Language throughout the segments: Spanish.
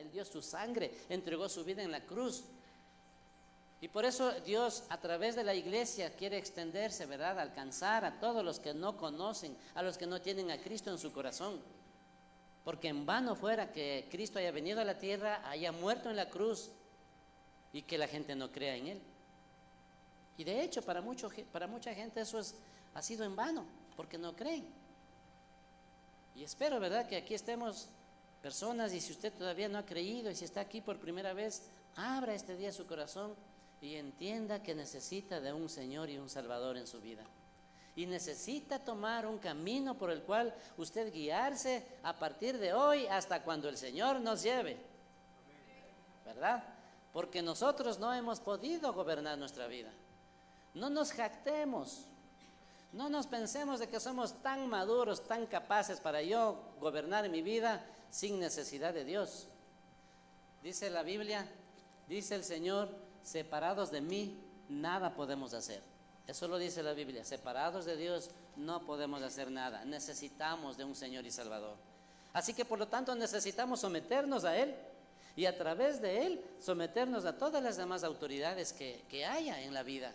Él dio su sangre, entregó su vida en la cruz. Y por eso Dios a través de la iglesia quiere extenderse, ¿verdad? Alcanzar a todos los que no conocen, a los que no tienen a Cristo en su corazón. Porque en vano fuera que Cristo haya venido a la tierra, haya muerto en la cruz y que la gente no crea en Él. Y de hecho para mucha gente eso ha sido en vano, porque no creen. Y espero, ¿verdad?, que aquí estemos personas, y si usted todavía no ha creído y si está aquí por primera vez, abra este día su corazón y entienda que necesita de un Señor y un Salvador en su vida. Y necesita tomar un camino por el cual usted guiarse a partir de hoy hasta cuando el Señor nos lleve, ¿verdad? Porque nosotros no hemos podido gobernar nuestra vida. No nos jactemos, no nos pensemos de que somos tan maduros, tan capaces para yo gobernar mi vida sin necesidad de Dios. Dice la Biblia, dice el Señor, separados de mí nada podemos hacer. Eso lo dice la Biblia, separados de Dios no podemos hacer nada, necesitamos de un Señor y Salvador. Así que por lo tanto necesitamos someternos a Él y a través de Él someternos a todas las demás autoridades que haya en la vida.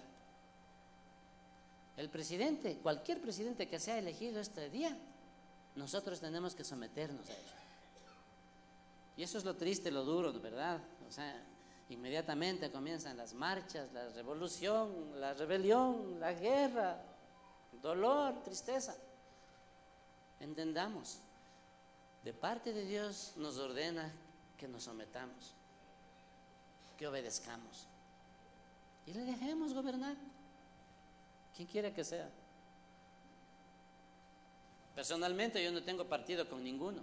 El presidente, cualquier presidente que sea elegido este día, nosotros tenemos que someternos a ello. Y eso es lo triste, lo duro, ¿verdad? O sea, inmediatamente comienzan las marchas, la revolución, la rebelión, la guerra, dolor, tristeza. Entendamos, de parte de Dios nos ordena que nos sometamos, que obedezcamos y le dejemos gobernar, quien quiera que sea. Personalmente yo no tengo partido con ninguno.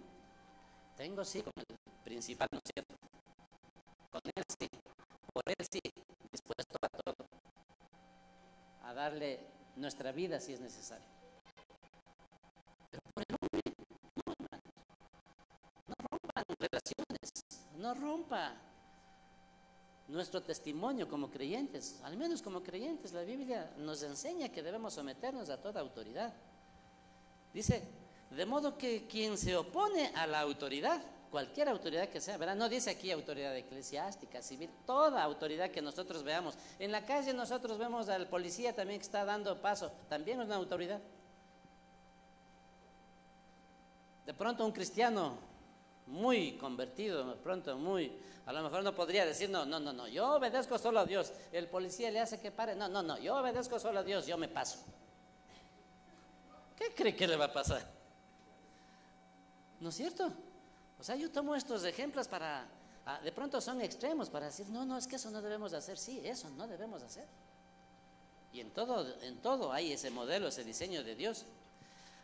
Tengo sí con el principal, ¿no es cierto? Con él sí, por él sí, dispuesto a todo, a darle nuestra vida si es necesario. Pero por el hombre, no, hermanos, no rompan relaciones, no rompa nuestro testimonio como creyentes. Al menos como creyentes la Biblia nos enseña que debemos someternos a toda autoridad. Dice, de modo que quien se opone a la autoridad, cualquier autoridad que sea, ¿verdad? No dice aquí autoridad eclesiástica, civil, toda autoridad que nosotros veamos. En la calle nosotros vemos al policía también que está dando paso, también es una autoridad. De pronto un cristiano muy convertido, de pronto a lo mejor no podría decir, no, yo obedezco solo a Dios. El policía le hace que pare, no, yo obedezco solo a Dios, yo me paso. ¿Qué cree que le va a pasar? ¿No es cierto? O sea, yo tomo estos ejemplos de pronto son extremos para decir, no, es que eso no debemos hacer. Sí, eso no debemos hacer. Y en todo hay ese modelo, ese diseño de Dios.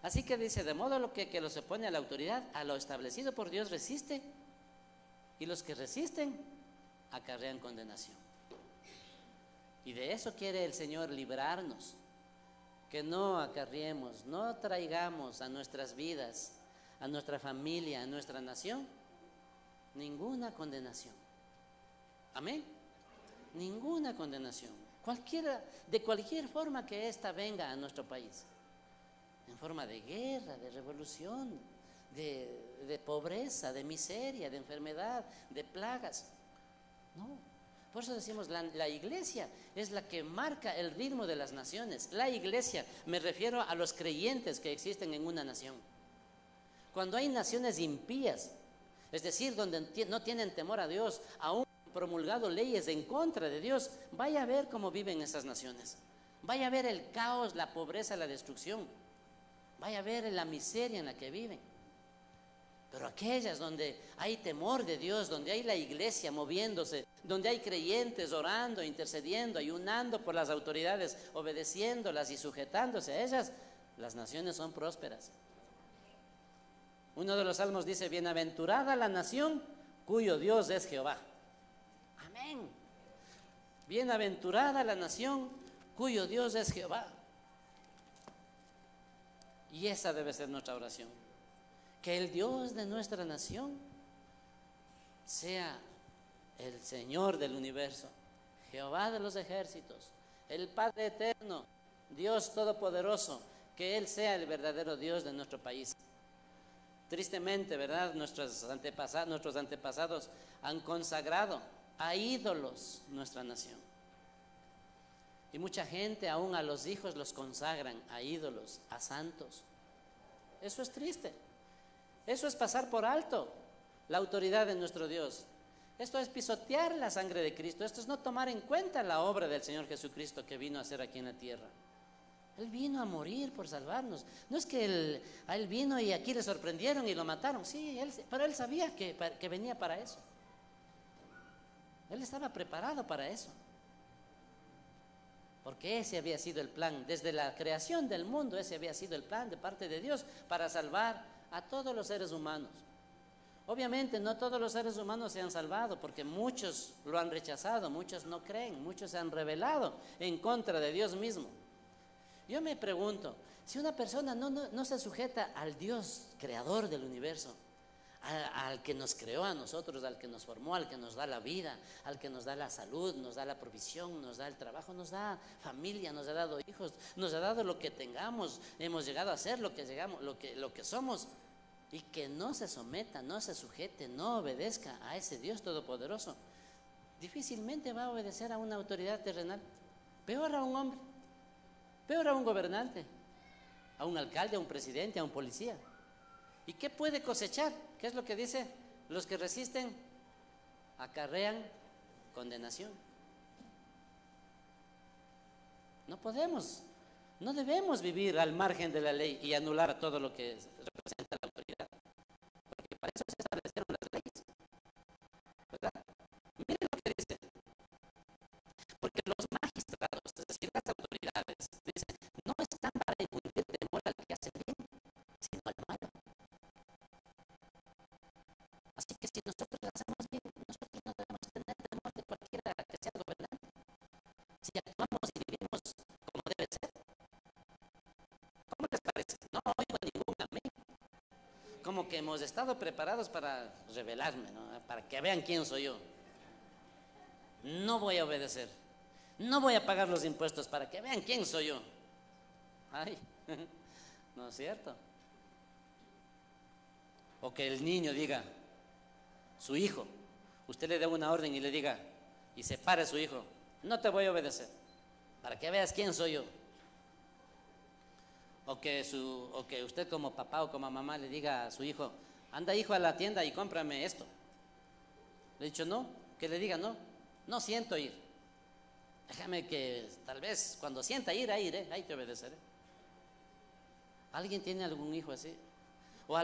Así que dice, de modo que los opone a la autoridad, a lo establecido por Dios resiste, y los que resisten acarrean condenación. Y de eso quiere el Señor librarnos, que no acarriemos, no traigamos a nuestras vidas, a nuestra familia, a nuestra nación, ninguna condenación. Amén. Ninguna condenación. De cualquier forma que ésta venga a nuestro país. En forma de guerra, de revolución, de pobreza, de miseria, de enfermedad, de plagas. No. Por eso decimos, la iglesia es la que marca el ritmo de las naciones. La iglesia, me refiero a los creyentes que existen en una nación. Cuando hay naciones impías, es decir, donde no tienen temor a Dios, aún promulgado leyes en contra de Dios, vaya a ver cómo viven esas naciones. Vaya a ver el caos, la pobreza, la destrucción. Vaya a ver la miseria en la que viven. Pero aquellas donde hay temor de Dios, donde hay la iglesia moviéndose, donde hay creyentes orando, intercediendo, ayunando por las autoridades, obedeciéndolas y sujetándose a ellas, las naciones son prósperas. Uno de los salmos dice, bienaventurada la nación cuyo Dios es Jehová. Amén. Bienaventurada la nación cuyo Dios es Jehová. Y esa debe ser nuestra oración. Que el Dios de nuestra nación sea el Señor del universo, Jehová de los ejércitos, el Padre eterno, Dios todopoderoso, que Él sea el verdadero Dios de nuestro país. Tristemente, ¿verdad? Nuestros antepasados han consagrado a ídolos nuestra nación. Y mucha gente, aún a los hijos, los consagran a ídolos, a santos. Eso es triste. Eso es pasar por alto la autoridad de nuestro Dios. Esto es pisotear la sangre de Cristo. Esto es no tomar en cuenta la obra del Señor Jesucristo que vino a hacer aquí en la tierra. Él vino a morir por salvarnos. No es que a él vino y aquí le sorprendieron y lo mataron. Sí, pero él sabía que venía para eso. Él estaba preparado para eso. Porque ese había sido el plan. Desde la creación del mundo, ese había sido el plan de parte de Dios para salvar a todos los seres humanos. Obviamente no todos los seres humanos se han salvado, porque muchos lo han rechazado, muchos no creen, muchos se han rebelado en contra de Dios mismo. Yo me pregunto, si una persona no se sujeta al Dios creador del universo, al que nos creó a nosotros, al que nos formó, al que nos da la vida, al que nos da la salud, nos da la provisión, nos da el trabajo, nos da familia, nos ha dado hijos, nos ha dado lo que tengamos, hemos llegado a ser lo que somos, y que no se someta, no se sujete, no obedezca a ese Dios todopoderoso, difícilmente va a obedecer a una autoridad terrenal. Peor a un hombre, peor a un gobernante, a un alcalde, a un presidente, a un policía. ¿Y qué puede cosechar? ¿Qué es lo que dice? Los que resisten acarrean condenación. No podemos, no debemos vivir al margen de la ley y anular todo lo que representa la autoridad, porque para eso se establecieron las leyes, ¿verdad? Miren lo que dice, porque los magistrados, es decir, las autoridades, dicen, no están para infundir temor al que hace bien, sino al malo. Así que si nosotros hacemos bien, nosotros no debemos tener temor de cualquiera que sea gobernante. Si actuamos y vivimos como debe ser. ¿Cómo les parece? No oigo ningún amén. Como que hemos estado preparados para rebelarme, ¿no? Para que vean quién soy yo. No voy a obedecer. No voy a pagar los impuestos para que vean quién soy yo. Ay, ¿no es cierto? O que el niño diga, su hijo, usted le dé una orden y le diga, y separe a su hijo, no te voy a obedecer, para que veas quién soy yo. O que usted como papá o como mamá le diga a su hijo, anda hijo a la tienda y cómprame esto. Le he dicho no, que le diga no siento ir. Déjame que tal vez cuando sienta ir, ahí iré, ahí te obedeceré. ¿Alguien tiene algún hijo así? O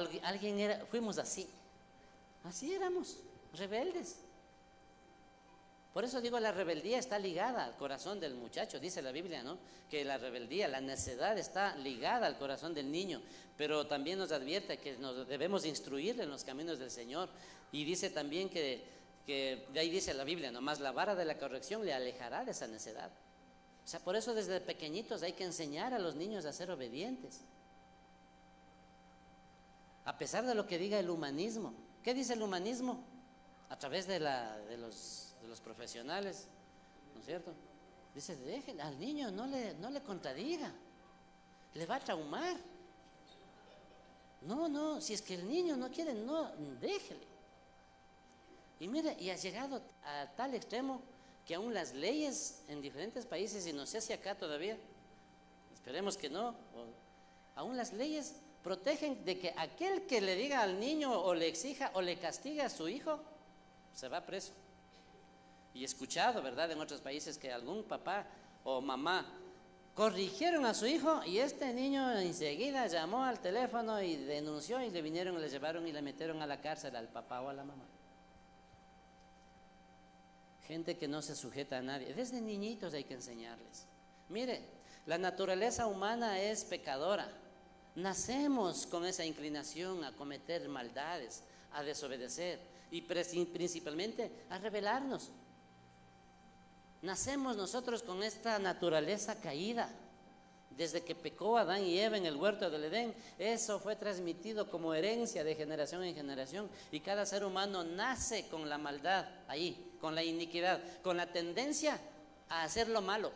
fuimos así éramos, rebeldes. Por eso digo, la rebeldía está ligada al corazón del muchacho, dice la Biblia, ¿no? Que la rebeldía, la necedad está ligada al corazón del niño, pero también nos advierte que nos debemos instruir en los caminos del Señor. Y dice también que de ahí dice la Biblia, nomás la vara de la corrección le alejará de esa necedad. O sea, por eso desde pequeñitos hay que enseñar a los niños a ser obedientes. A pesar de lo que diga el humanismo. ¿Qué dice el humanismo? A través de los profesionales, ¿no es cierto? Dice, dejen al niño, no le contradiga, le va a traumar. No, si es que el niño no quiere, no, déjele. Y mire, y ha llegado a tal extremo que aún las leyes en diferentes países, y no sé si acá todavía, esperemos que no, aún las leyes protegen de que aquel que le diga al niño o le exija o le castiga a su hijo, se va preso. Y he escuchado, ¿verdad?, en otros países que algún papá o mamá corrigieron a su hijo y este niño enseguida llamó al teléfono y denunció y le vinieron, le llevaron y le metieron a la cárcel al papá o a la mamá. Gente que no se sujeta a nadie. Desde niñitos hay que enseñarles. Mire, la naturaleza humana es pecadora. Nacemos con esa inclinación a cometer maldades, a desobedecer y principalmente a rebelarnos. Nacemos nosotros con esta naturaleza caída. Desde que pecó Adán y Eva en el huerto del Edén, eso fue transmitido como herencia de generación en generación, y cada ser humano nace con la maldad ahí, con la iniquidad, con la tendencia a hacer lo malo.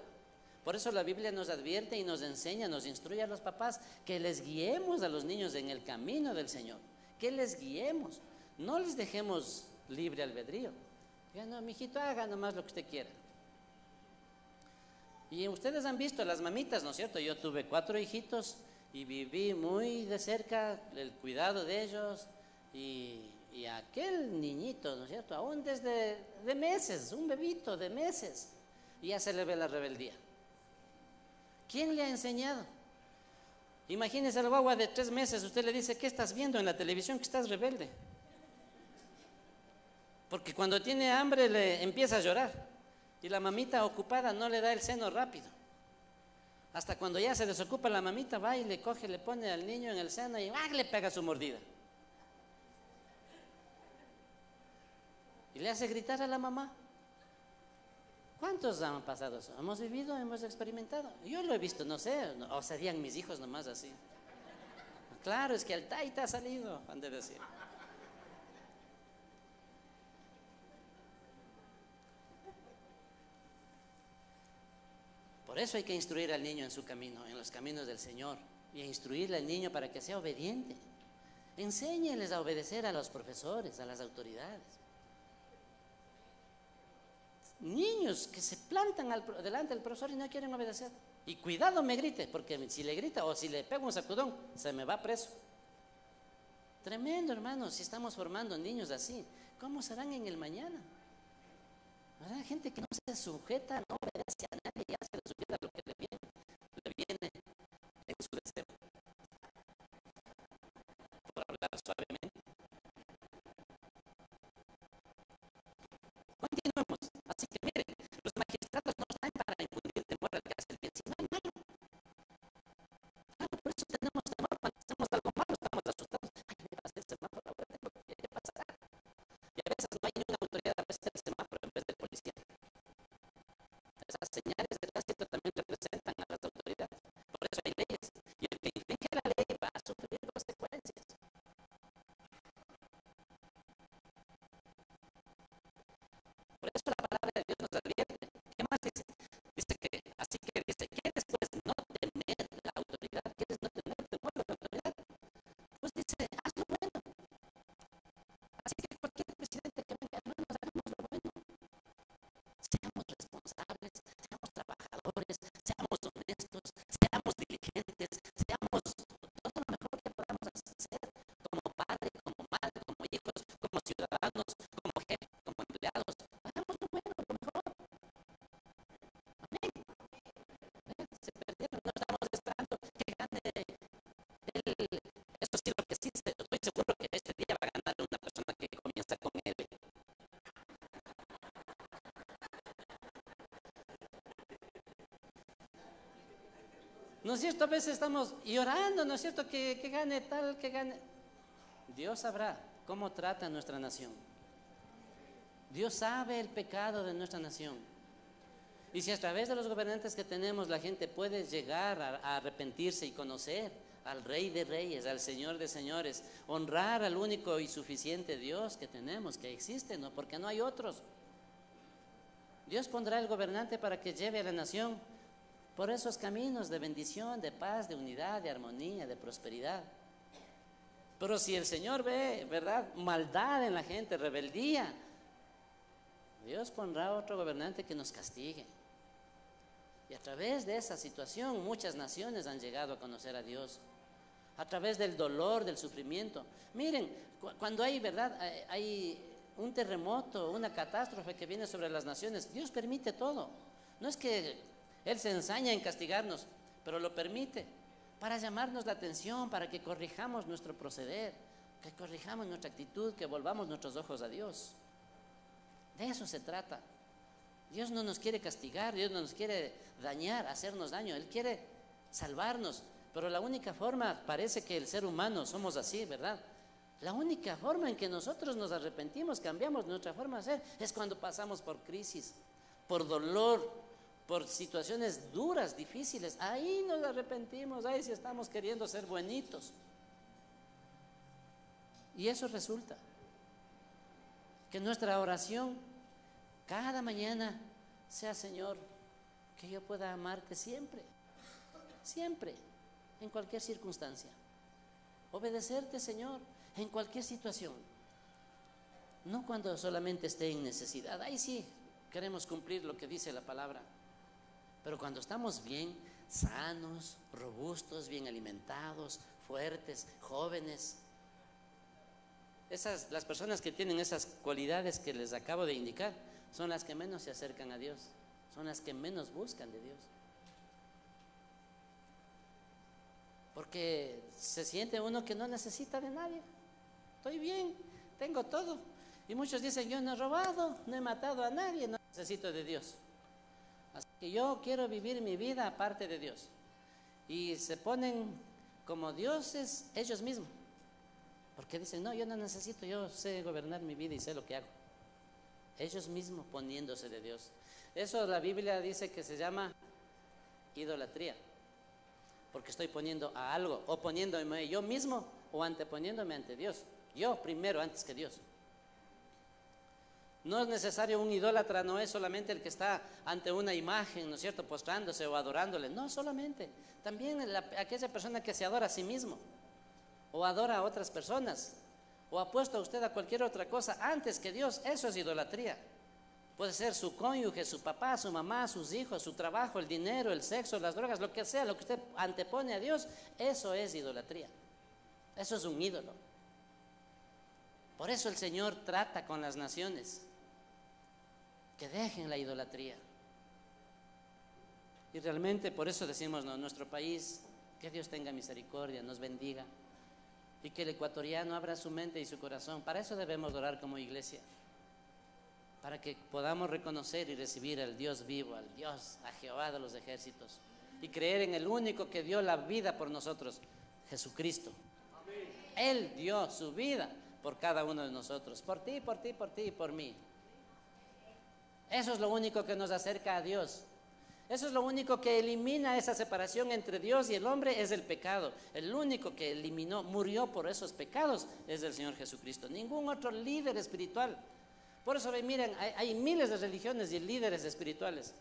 Por eso la Biblia nos advierte y nos enseña, nos instruye a los papás que les guiemos a los niños en el camino del Señor, que les guiemos, no les dejemos libre albedrío. Ya no, mijito, haga nomás lo que usted quiera. Y ustedes han visto las mamitas, ¿no es cierto? Yo tuve 4 hijitos y viví muy de cerca el cuidado de ellos, y aquel niñito, ¿no es cierto? Aún desde de meses, un bebito de meses, y ya se le ve la rebeldía. ¿Quién le ha enseñado? Imagínese al guagua de 3 meses, usted le dice: ¿qué estás viendo en la televisión? Que estás rebelde. Porque cuando tiene hambre le empieza a llorar, y la mamita ocupada no le da el seno rápido. Hasta cuando ya se desocupa la mamita, va y le coge, le pone al niño en el seno y le pega su mordida. Y le hace gritar a la mamá. ¿Cuántos han pasado eso? Hemos vivido, hemos experimentado. Yo lo he visto, no sé, o serían mis hijos nomás así. Claro, es que el taita ha salido, han de decir. Por eso hay que instruir al niño en su camino, en los caminos del Señor, y instruirle al niño para que sea obediente. Enséñeles a obedecer a los profesores, a las autoridades. Niños que se plantan delante del profesor y no quieren obedecer. Y cuidado me grite, porque si le grita o si le pego un sacudón, se me va preso. Tremendo, hermano, si estamos formando niños así, ¿cómo serán en el mañana? ¿Verdad? Gente que no se sujeta, no obedece a nadie y hace de su vida lo que le viene en su deseo. Por hablar suavemente. Continuemos. Así que miren, los magistrados no están para infundir temor al que hace el bien, sino al malo. Claro, por eso tenemos temor cuando hacemos algo malo, estamos asustados. Ay, me va a hacer el semáforo, ahora tengo que pasar. Y a veces no hay ninguna autoridad a hacer el semáforo en vez del policía. Esas señales de tránsito también representan a las autoridades. Por eso hay leyes. Y el que infringe la ley va a sufrir consecuencias. Por eso la palabra de Dios nos advierte. ¿Qué más dice? Dice que, así que dice, ¿quieres pues no temer la autoridad? ¿Quieres no tener temor a la autoridad? Pues dice, haz lo bueno. Así que cualquier presidente que venga, hermanos, hagamos lo bueno. Seamos responsables, seamos trabajadores, seamos honestos, seamos diligentes, seamos todo lo mejor que podamos hacer como padre, como madre, como hijos, como ciudadanos, como jefe, como empleados. Hagamos lo bueno, lo mejor. Amén. Se perdieron, no estamos esperando que gane esto sí lo que sí, estoy seguro que este día va a ganar una persona que comienza con él. ¿No es cierto? A veces estamos llorando, ¿no es cierto? Que gane tal, que gane. Dios sabrá cómo trata nuestra nación. Dios sabe el pecado de nuestra nación. Y si a través de los gobernantes que tenemos la gente puede llegar a arrepentirse y conocer al Rey de Reyes, al Señor de Señores, honrar al único y suficiente Dios que tenemos, que existe, ¿no? Porque no hay otros. Dios pondrá el gobernante para que lleve a la nación por esos caminos de bendición, de paz, de unidad, de armonía, de prosperidad. Pero si el Señor ve, ¿verdad?, maldad en la gente, rebeldía, Dios pondrá otro gobernante que nos castigue. Y a través de esa situación muchas naciones han llegado a conocer a Dios. A través del dolor, del sufrimiento. Miren, cuando hay, ¿verdad?, hay un terremoto, una catástrofe que viene sobre las naciones, Dios permite todo. No es que Él se ensaña en castigarnos, pero lo permite para llamarnos la atención, para que corrijamos nuestro proceder, que corrijamos nuestra actitud, que volvamos nuestros ojos a Dios. De eso se trata. Dios no nos quiere castigar, Dios no nos quiere dañar, hacernos daño. Él quiere salvarnos, pero la única forma, parece que el ser humano somos así, ¿verdad? La única forma en que nosotros nos arrepentimos, cambiamos nuestra forma de ser, es cuando pasamos por crisis, por dolor, por situaciones duras, difíciles. Ahí nos arrepentimos, ahí sí estamos queriendo ser buenitos. Y eso resulta que nuestra oración cada mañana sea: Señor, que yo pueda amarte siempre, siempre, en cualquier circunstancia. Obedecerte, Señor, en cualquier situación. No cuando solamente esté en necesidad. Ahí sí queremos cumplir lo que dice la palabra. Pero cuando estamos bien, sanos, robustos, bien alimentados, fuertes, jóvenes. Las personas que tienen esas cualidades que les acabo de indicar son las que menos se acercan a Dios, son las que menos buscan de Dios. Porque se siente uno que no necesita de nadie. Estoy bien, tengo todo. Y muchos dicen, yo no he robado, no he matado a nadie, no necesito de Dios. Así que yo quiero vivir mi vida aparte de Dios. Y se ponen como dioses ellos mismos. Porque dicen, no, yo no necesito, yo sé gobernar mi vida y sé lo que hago. Ellos mismos poniéndose de Dios. Eso la Biblia dice que se llama idolatría. Porque estoy poniendo a algo, o poniéndome yo mismo, o anteponiéndome ante Dios. Yo primero antes que Dios. No es necesario un idólatra, no es solamente el que está ante una imagen, ¿no es cierto?, postrándose o adorándole. No solamente, también aquella persona que se adora a sí mismo, o adora a otras personas, o apuesta a usted a cualquier otra cosa antes que Dios. Eso es idolatría. Puede ser su cónyuge, su papá, su mamá, sus hijos, su trabajo, el dinero, el sexo, las drogas, lo que sea, lo que usted antepone a Dios, eso es idolatría. Eso es un ídolo. Por eso el Señor trata con las naciones que dejen la idolatría. Y realmente por eso decimos, no, nuestro país, que Dios tenga misericordia, nos bendiga, y que el ecuatoriano abra su mente y su corazón. Para eso debemos orar como iglesia, para que podamos reconocer y recibir al Dios vivo, al Dios, a Jehová de los ejércitos, y creer en el único que dio la vida por nosotros, Jesucristo. Él dio su vida por cada uno de nosotros, por ti, por ti, por ti y por mí. Eso es lo único que nos acerca a Dios. Eso es lo único que elimina esa separación entre Dios y el hombre, es el pecado. El único que eliminó, murió por esos pecados, es el Señor Jesucristo. Ningún otro líder espiritual. Por eso miren, hay miles de religiones y líderes espirituales,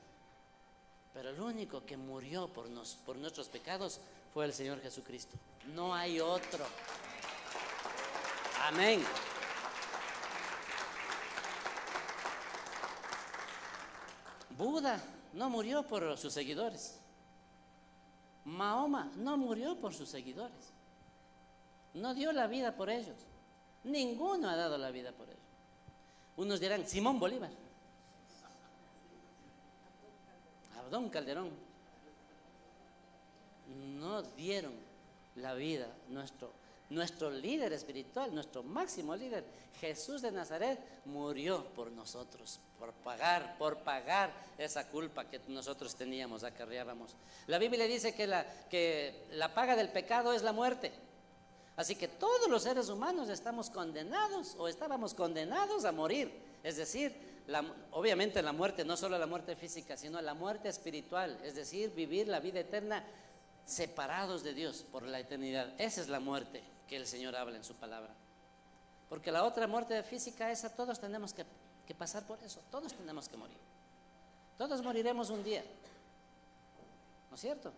pero el único que murió por nuestros pecados fue el Señor Jesucristo. No hay otro. Amén. Buda no murió por sus seguidores. Mahoma no murió por sus seguidores. No dio la vida por ellos. Ninguno ha dado la vida por ellos. Unos dirán, Simón Bolívar, Abdón Calderón. No dieron la vida. Nuestro líder espiritual, nuestro máximo líder, Jesús de Nazaret, murió por nosotros, por pagar esa culpa que nosotros teníamos, acarreábamos. La Biblia dice que la paga del pecado es la muerte. Así que todos los seres humanos estamos condenados o estábamos condenados a morir. Es decir, obviamente la muerte, no solo la muerte física, sino la muerte espiritual. Es decir, vivir la vida eterna separados de Dios por la eternidad. Esa es la muerte que el Señor habla en su palabra. Porque la otra muerte física, esa todos tenemos que pasar por eso. Todos tenemos que morir. Todos moriremos un día. ¿No es cierto?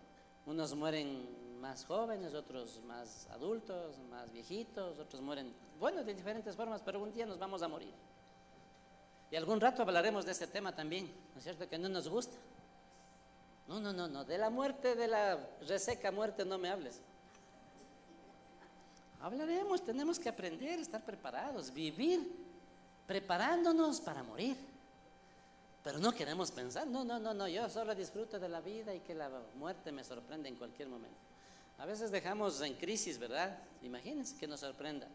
Unos mueren más jóvenes, otros más adultos, más viejitos, otros mueren, bueno, de diferentes formas, pero un día nos vamos a morir. Y algún rato hablaremos de este tema también, ¿no es cierto? Que no nos gusta. No, de la muerte, de la reseca muerte no me hables. Hablaremos, tenemos que aprender, estar preparados, vivir preparándonos para morir. Pero no queremos pensar, no, yo solo disfruto de la vida y que la muerte me sorprende en cualquier momento. A veces dejamos en crisis, ¿verdad? Imagínense que nos sorprenda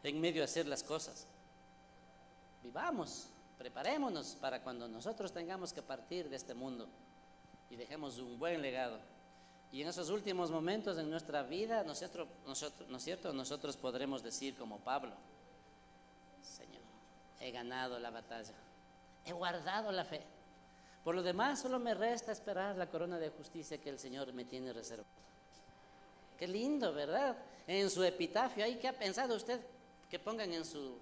en medio de hacer las cosas. Vivamos, preparémonos para cuando nosotros tengamos que partir de este mundo y dejemos un buen legado. Y en esos últimos momentos en nuestra vida, ¿no es cierto? Nosotros podremos decir como Pablo, Señor, he ganado la batalla, he guardado la fe. Por lo demás, solo me resta esperar la corona de justicia que el Señor me tiene reservada. Qué lindo, ¿verdad? En su epitafio, ¿ahí qué ha pensado usted que pongan en su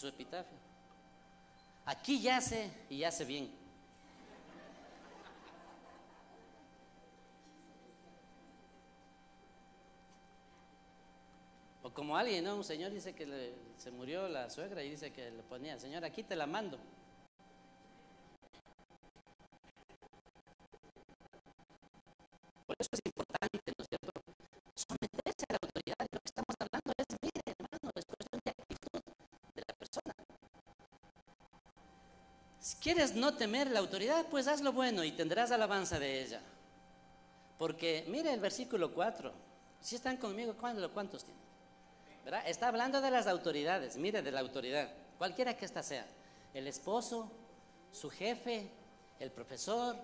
epitafio? Aquí yace y yace bien. ¿O como alguien, ¿no? Un señor dice que se murió la suegra y dice que le ponía, señor, aquí te la mando. Por eso es importante, ¿no es cierto? Someterse a la autoridad. De lo que estamos hablando es, mire, hermano, es cuestión de actitud de la persona. Si quieres no temer la autoridad, pues haz lo bueno y tendrás alabanza de ella. Porque, mire el versículo 4. Si están conmigo, ¿cuántos tienen? ¿Verdad? Está hablando de las autoridades, mire, de la autoridad, cualquiera que ésta sea. El esposo, su jefe, el profesor,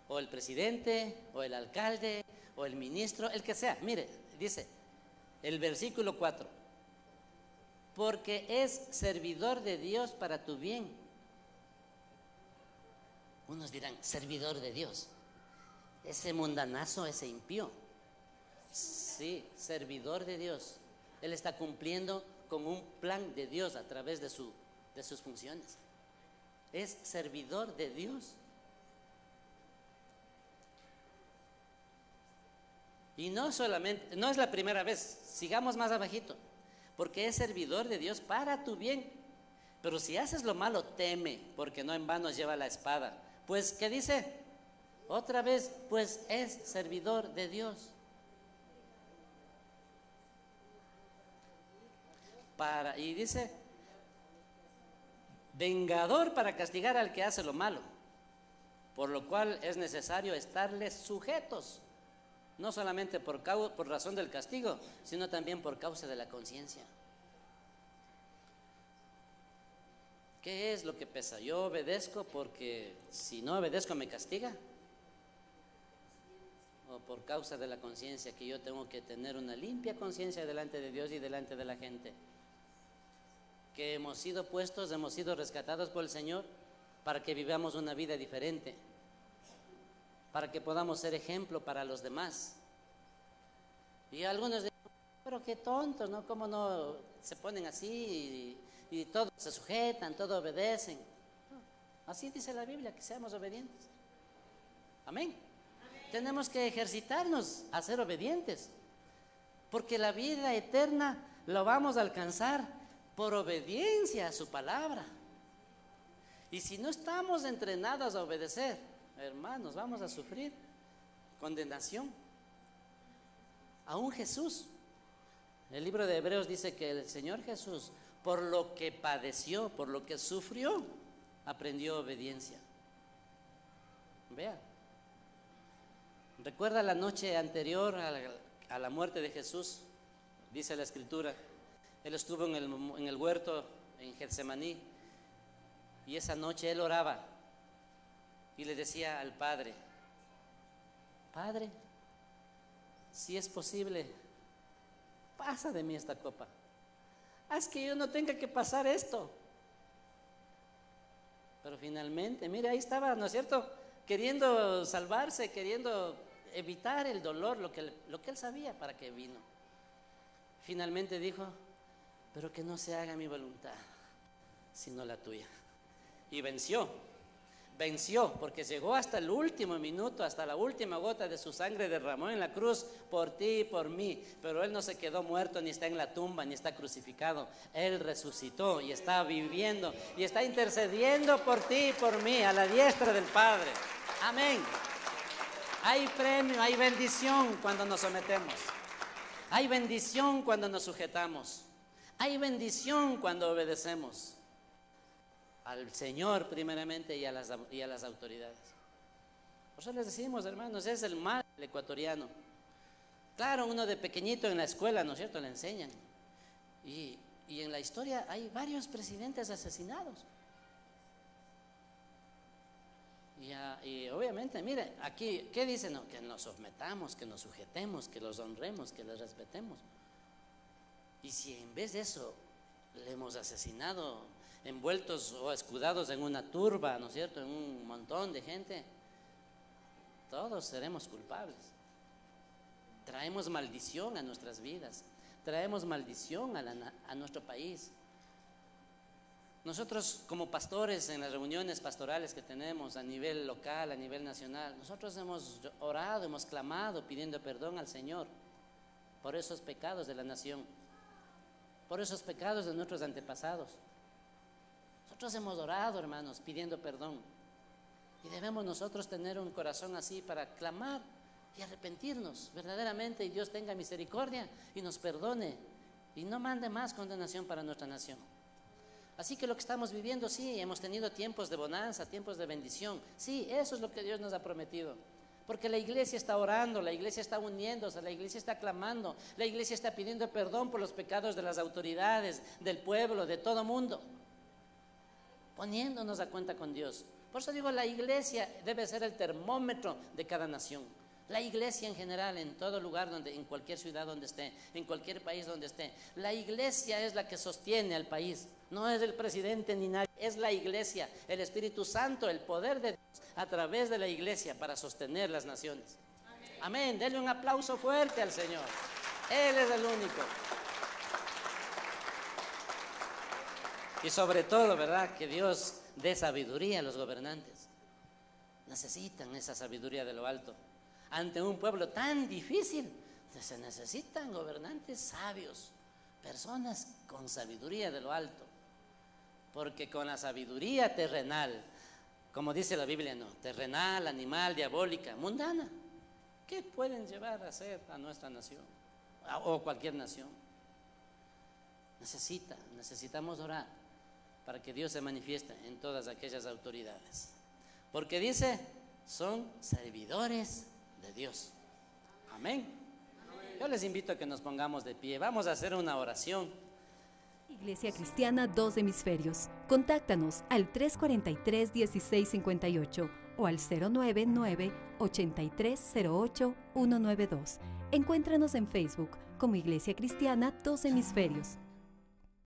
o el presidente, o el alcalde, o el ministro, el que sea. Mire, dice el versículo 4. Porque es servidor de Dios para tu bien. Unos dirán, servidor de Dios. Ese mundanazo, ese impío. Sí, servidor de Dios. Él está cumpliendo con un plan de Dios a través de sus funciones. Es servidor de Dios. Y no solamente, no es la primera vez, sigamos más abajito, porque es servidor de Dios para tu bien. Pero si haces lo malo, teme, porque no en vano lleva la espada. Pues, ¿qué dice? Otra vez, pues es servidor de Dios. Y dice, vengador para castigar al que hace lo malo, por lo cual es necesario estarles sujetos, no solamente por razón del castigo, sino también por causa de la conciencia. ¿Qué es lo que pesa? Yo obedezco porque si no obedezco me castiga, o por causa de la conciencia, que yo tengo que tener una limpia conciencia delante de Dios y delante de la gente, que hemos sido puestos, hemos sido rescatados por el Señor para que vivamos una vida diferente, para que podamos ser ejemplo para los demás. Y algunos dicen, pero qué tontos, ¿no? ¿Cómo no se ponen así y todos se sujetan, todos obedecen? No, así dice la Biblia, que seamos obedientes. Amén. Tenemos que ejercitarnos a ser obedientes, porque la vida eterna lo vamos a alcanzar por obediencia a su palabra. Y si no estamos entrenados a obedecer, hermanos, vamos a sufrir condenación. Aún Jesús, el libro de Hebreos dice que el Señor Jesús, por lo que padeció, por lo que sufrió, aprendió obediencia. Vea, recuerda la noche anterior a la muerte de Jesús, dice la Escritura. Él estuvo en el huerto en Getsemaní, y esa noche él oraba y le decía al Padre, Padre, si es posible, pasa de mí esta copa, haz que yo no tenga que pasar esto. Pero finalmente, mire, ahí estaba, ¿no es cierto?, queriendo salvarse, queriendo evitar el dolor, lo que él sabía para qué vino. Finalmente dijo, pero que no se haga mi voluntad, sino la tuya. Y venció, porque llegó hasta el último minuto, hasta la última gota de su sangre derramó en la cruz por ti y por mí. Pero Él no se quedó muerto, ni está en la tumba, ni está crucificado. Él resucitó y está viviendo y está intercediendo por ti y por mí a la diestra del Padre. Amén. Hay premio, hay bendición cuando nos sometemos. Hay bendición cuando nos sujetamos. Hay bendición cuando obedecemos al Señor primeramente y a las autoridades. Por eso les decimos, hermanos, es el mal ecuatoriano. Claro, uno de pequeñito en la escuela, ¿no es cierto?, le enseñan. Y en la historia hay varios presidentes asesinados. Y obviamente, mire, aquí, ¿qué dicen? No, que nos sometamos, que nos sujetemos, que los honremos, que les respetemos. Y si en vez de eso le hemos asesinado, envueltos o escudados en una turba, ¿no es cierto?, en un montón de gente, todos seremos culpables. Traemos maldición a nuestras vidas, traemos maldición a nuestro país. Nosotros como pastores en las reuniones pastorales que tenemos a nivel local, a nivel nacional, nosotros hemos orado, hemos clamado pidiendo perdón al Señor por esos pecados de la nación. por esos pecados de nuestros antepasados. Nosotros hemos orado, hermanos, pidiendo perdón. Y debemos nosotros tener un corazón así para clamar y arrepentirnos verdaderamente, y Dios tenga misericordia y nos perdone y no mande más condenación para nuestra nación. Así que lo que estamos viviendo, sí, hemos tenido tiempos de bonanza, tiempos de bendición. Sí, eso es lo que Dios nos ha prometido. Porque la iglesia está orando, la iglesia está uniéndose, la iglesia está clamando, la iglesia está pidiendo perdón por los pecados de las autoridades, del pueblo, de todo mundo, poniéndonos a cuenta con Dios. Por eso digo, la iglesia debe ser el termómetro de cada nación. La iglesia en general, en todo lugar, en cualquier ciudad donde esté, en cualquier país donde esté, la iglesia es la que sostiene al país. No es el presidente ni nadie, es la iglesia, el Espíritu Santo, el poder de Dios a través de la iglesia para sostener las naciones. Amén. Denle un aplauso fuerte al Señor. Él es el único. Y sobre todo, ¿verdad?, que Dios dé sabiduría a los gobernantes. Necesitan esa sabiduría de lo alto. Ante un pueblo tan difícil, se necesitan gobernantes sabios, personas con sabiduría de lo alto. Porque con la sabiduría terrenal, como dice la Biblia, no, terrenal, animal, diabólica, mundana, ¿qué pueden llevar a hacer a nuestra nación o cualquier nación? Necesitamos orar para que Dios se manifieste en todas aquellas autoridades. Porque dice, son servidores de Dios. Amén. Yo les invito a que nos pongamos de pie. Vamos a hacer una oración. Iglesia Cristiana Dos Hemisferios. Contáctanos al 343-1658 o al 099-8308-192. Encuéntranos en Facebook como Iglesia Cristiana Dos Hemisferios.